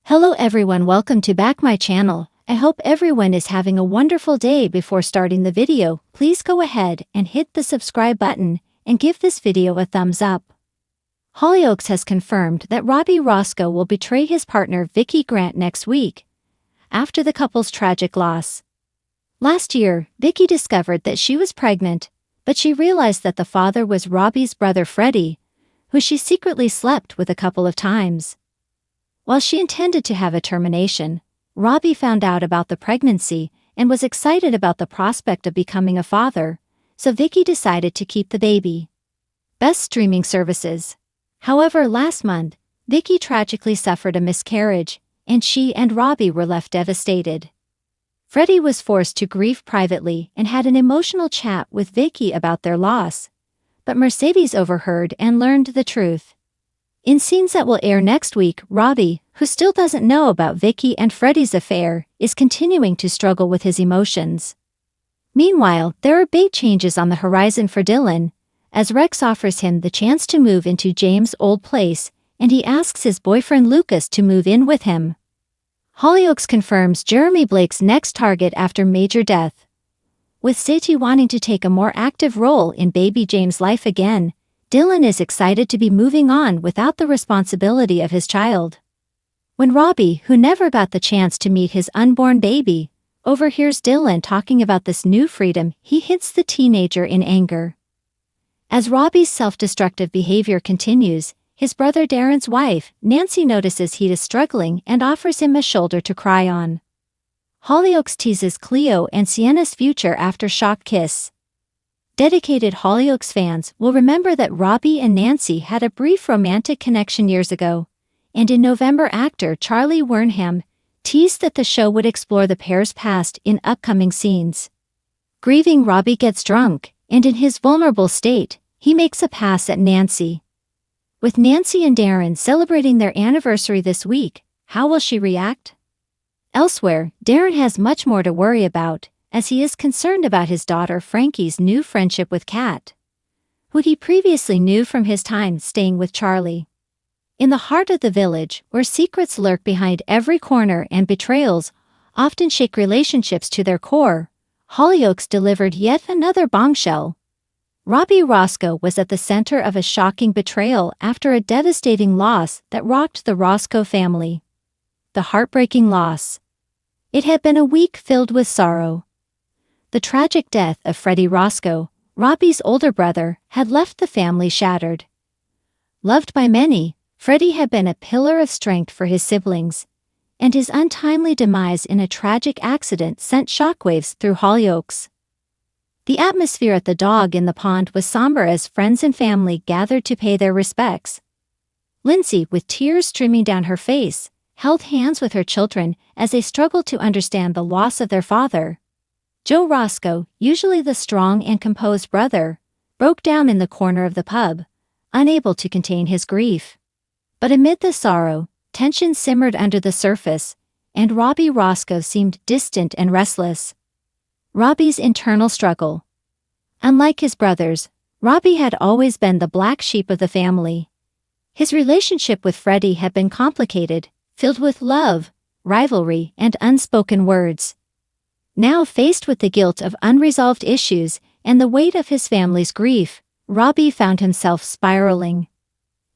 Hello everyone, welcome to back my channel. I hope everyone is having a wonderful day. Before starting the video, please go ahead and hit the subscribe button and give this video a thumbs up. Hollyoaks has confirmed that Robbie Roscoe will betray his partner Vicki Grant next week, after the couple's tragic loss. Last year, Vicki discovered that she was pregnant, but she realized that the father was Robbie's brother Freddie, who she secretly slept with a couple of times. While she intended to have a termination, Robbie found out about the pregnancy and was excited about the prospect of becoming a father, so Vicki decided to keep the baby. Best streaming services. However, last month, Vicki tragically suffered a miscarriage, and she and Robbie were left devastated. Freddie was forced to grieve privately and had an emotional chat with Vicki about their loss, but Mercedes overheard and learned the truth. In scenes that will air next week, Robbie, who still doesn't know about Vicki and Freddie's affair, is continuing to struggle with his emotions. Meanwhile, there are big changes on the horizon for Dylan, as Rex offers him the chance to move into James' old place, and he asks his boyfriend Lucas to move in with him. Hollyoaks confirms Jeremy Blake's next target after major death. With Sadie wanting to take a more active role in baby James' life again, Dylan is excited to be moving on without the responsibility of his child. When Robbie, who never got the chance to meet his unborn baby, overhears Dylan talking about this new freedom, he hits the teenager in anger. As Robbie's self-destructive behavior continues, his brother Darren's wife, Nancy, notices he is struggling and offers him a shoulder to cry on. Hollyoaks teases Cleo and Sienna's future after shock kiss. Dedicated Hollyoaks fans will remember that Robbie and Nancy had a brief romantic connection years ago, and in November actor Charlie Wernham teased that the show would explore the pair's past in upcoming scenes. Grieving Robbie gets drunk, and in his vulnerable state, he makes a pass at Nancy. With Nancy and Darren celebrating their anniversary this week, how will she react? Elsewhere, Darren has much more to worry about, as he is concerned about his daughter Frankie's new friendship with Kat, who he previously knew from his time staying with Charlie. In the heart of the village, where secrets lurk behind every corner and betrayals often shake relationships to their core, Hollyoaks delivered yet another bombshell. Robbie Roscoe was at the center of a shocking betrayal after a devastating loss that rocked the Roscoe family. The heartbreaking loss. It had been a week filled with sorrow. The tragic death of Freddie Roscoe, Robbie's older brother, had left the family shattered. Loved by many, Freddie had been a pillar of strength for his siblings, and his untimely demise in a tragic accident sent shockwaves through Hollyoaks. The atmosphere at the Dog in the Pond was somber as friends and family gathered to pay their respects. Lindsay, with tears streaming down her face, held hands with her children as they struggled to understand the loss of their father. Joe Roscoe, usually the strong and composed brother, broke down in the corner of the pub, unable to contain his grief. But amid the sorrow, tension simmered under the surface, and Robbie Roscoe seemed distant and restless. Robbie's internal struggle. Unlike his brothers, Robbie had always been the black sheep of the family. His relationship with Freddie had been complicated, filled with love, rivalry, and unspoken words. Now faced with the guilt of unresolved issues and the weight of his family's grief, Robbie found himself spiraling.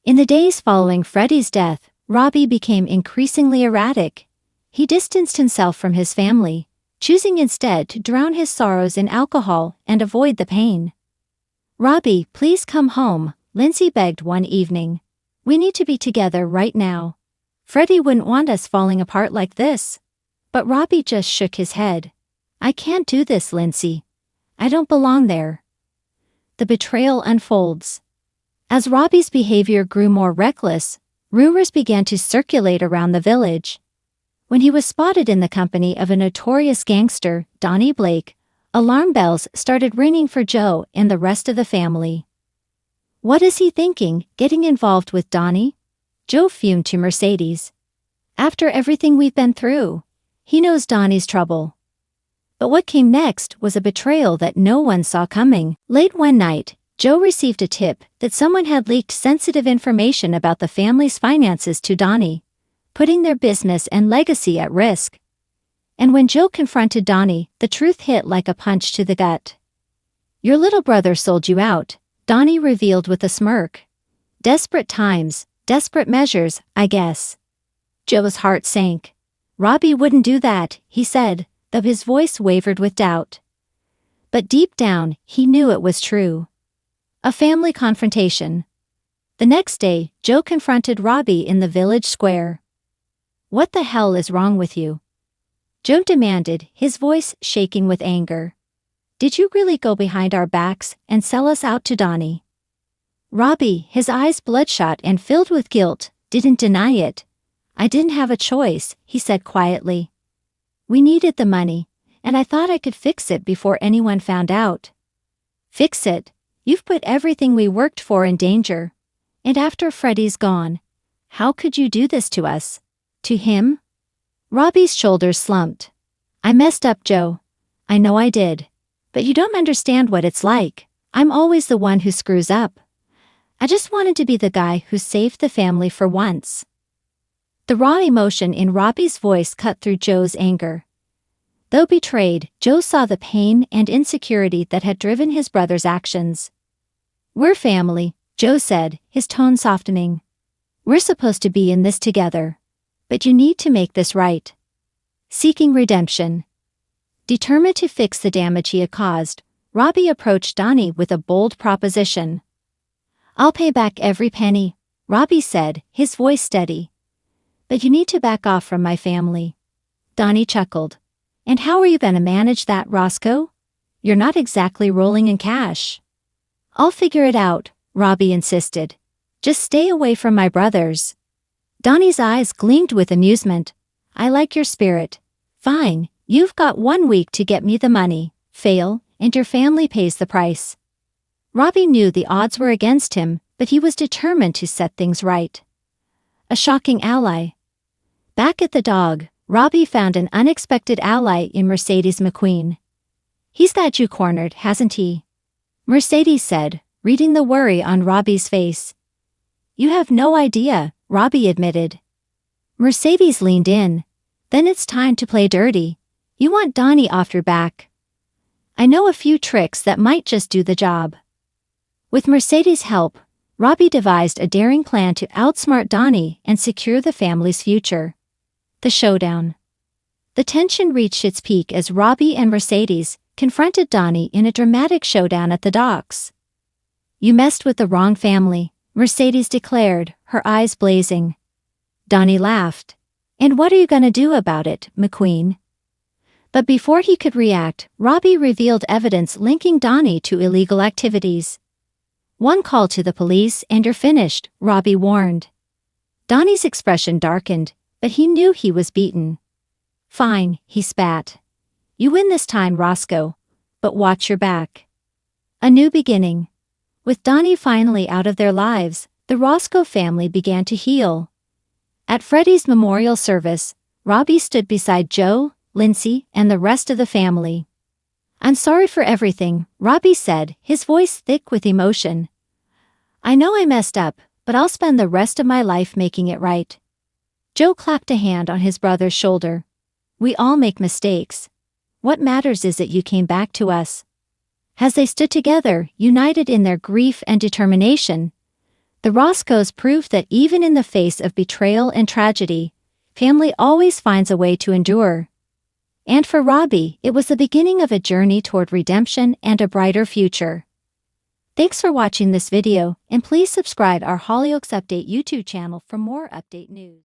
In the days following Freddie's death, Robbie became increasingly erratic. He distanced himself from his family, choosing instead to drown his sorrows in alcohol and avoid the pain. "Robbie, please come home," Lindsay begged one evening. "We need to be together right now. Freddie wouldn't want us falling apart like this." But Robbie just shook his head. "I can't do this, Lindsay. I don't belong there." The betrayal unfolds. As Robbie's behavior grew more reckless, rumors began to circulate around the village. When he was spotted in the company of a notorious gangster, Donnie Blake, alarm bells started ringing for Joe and the rest of the family. "What is he thinking, getting involved with Donnie?" Joe fumed to Mercedes. "After everything we've been through, he knows Donnie's trouble." But what came next was a betrayal that no one saw coming. Late one night, Joe received a tip that someone had leaked sensitive information about the family's finances to Donnie, putting their business and legacy at risk. And when Joe confronted Donnie, the truth hit like a punch to the gut. "Your little brother sold you out," Donnie revealed with a smirk. "Desperate times, desperate measures, I guess." Joe's heart sank. "Robbie wouldn't do that," he said, though his voice wavered with doubt. But deep down, he knew it was true. A family confrontation. The next day, Joe confronted Robbie in the village square. "What the hell is wrong with you?" Joe demanded, his voice shaking with anger. "Did you really go behind our backs and sell us out to Donnie?" Robbie, his eyes bloodshot and filled with guilt, didn't deny it. "I didn't have a choice," he said quietly. "We needed the money, and I thought I could fix it before anyone found out." "Fix it? You've put everything we worked for in danger. And after Freddie's gone, how could you do this to us?" "To him?" Robbie's shoulders slumped. "I messed up, Joe. I know I did. But you don't understand what it's like. I'm always the one who screws up. I just wanted to be the guy who saved the family for once." The raw emotion in Robbie's voice cut through Joe's anger. Though betrayed, Joe saw the pain and insecurity that had driven his brother's actions. "We're family," Joe said, his tone softening. "We're supposed to be in this together. But you need to make this right." Seeking redemption. Determined to fix the damage he had caused, Robbie approached Donnie with a bold proposition. "I'll pay back every penny," Robbie said, his voice steady. "But you need to back off from my family." Donnie chuckled. "And how are you going to manage that, Roscoe? You're not exactly rolling in cash." "I'll figure it out," Robbie insisted. "Just stay away from my brothers." Donnie's eyes gleamed with amusement. "I like your spirit. Fine, you've got 1 week to get me the money. Fail, and your family pays the price." Robbie knew the odds were against him, but he was determined to set things right. A shocking ally. Back at the dog, Robbie found an unexpected ally in Mercedes McQueen. "He's got you cornered, hasn't he?" Mercedes said, reading the worry on Robbie's face. "You have no idea," Robbie admitted. Mercedes leaned in. "Then it's time to play dirty. You want Donnie off your back. I know a few tricks that might just do the job." With Mercedes' help, Robbie devised a daring plan to outsmart Donnie and secure the family's future. The showdown. The tension reached its peak as Robbie and Mercedes confronted Donnie in a dramatic showdown at the docks. "You messed with the wrong family," Mercedes declared, her eyes blazing. Donnie laughed. "And what are you going to do about it, McQueen?" But before he could react, Robbie revealed evidence linking Donnie to illegal activities. "One call to the police and you're finished," Robbie warned. Donnie's expression darkened, but he knew he was beaten. "Fine," he spat. "You win this time, Roscoe, but watch your back." A new beginning. With Donnie finally out of their lives, the Roscoe family began to heal. At Freddie's memorial service, Robbie stood beside Joe, Lindsay, and the rest of the family. "I'm sorry for everything," Robbie said, his voice thick with emotion. "I know I messed up, but I'll spend the rest of my life making it right." Joe clapped a hand on his brother's shoulder. "We all make mistakes. What matters is that you came back to us." As they stood together, united in their grief and determination, the Roscoes proved that even in the face of betrayal and tragedy, family always finds a way to endure. And for Robbie, it was the beginning of a journey toward redemption and a brighter future. Thanks for watching this video, and please subscribe our Hollyoaks Update YouTube channel for more update news.